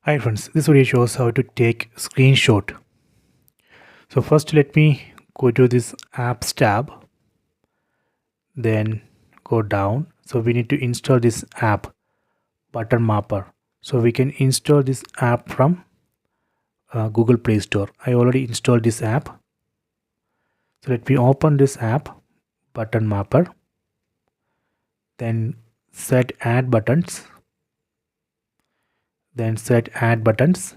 Hi friends, this video shows how to take screenshot. So first let me go to this apps tab, then go down. So we need to install this app, button mapper. So we can install this app from Google Play Store. I already installed this app. So let me open this app, button mapper, then set add buttons, then set add buttons.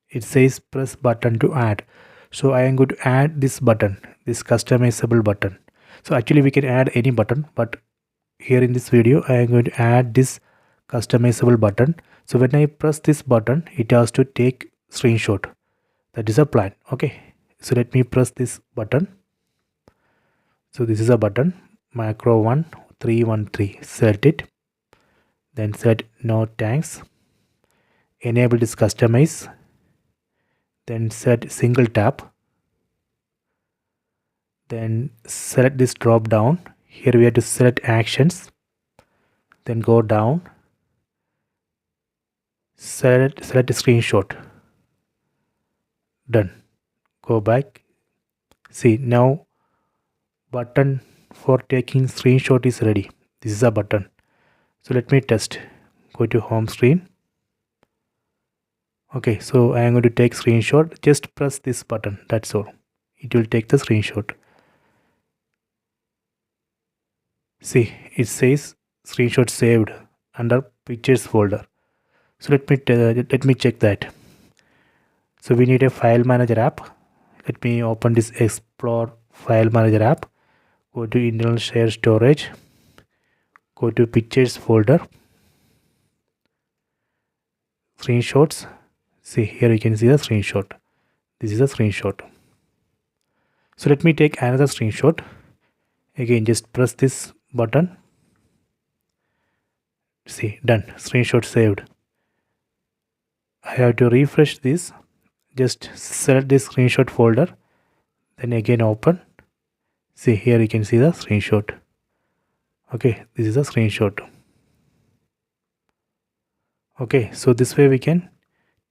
It says press button to add. So I am going to add this button, this customizable button. So actually we can add any button, but here in this video I am going to add this customizable button. So when I press this button, it has to take screenshot. That is a plan. Okay, so let me press this button. So this is a button, macro 1313. Set it, then set no thanks, enable this customize, then set single tap, then select this drop down. Here we have to select actions, then go down, select screenshot, done. Go back. See, now button for taking screenshot is ready. This is a button. So let me test. Go to home screen. Okay, so I am going to take screenshot. Just press this button, that's all. It will take the screenshot. See, it says screenshot saved under pictures folder. So let me check that. So we need a file manager app. Let me open this explore file manager app. Go to internal share storage. Go to pictures folder. Screenshots. See, here you can see the screenshot. This is a screenshot. So let me take another screenshot. Again, just press this button. See, done. Screenshot saved. I have to refresh this. Just select this screenshot folder, then again open. See, here you can see the screenshot. Okay, this is a screenshot. Okay, so this way we can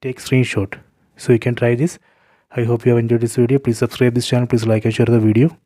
take screenshot. So you can try this. I hope you have enjoyed this video. Please subscribe this channel. Please like and share the video.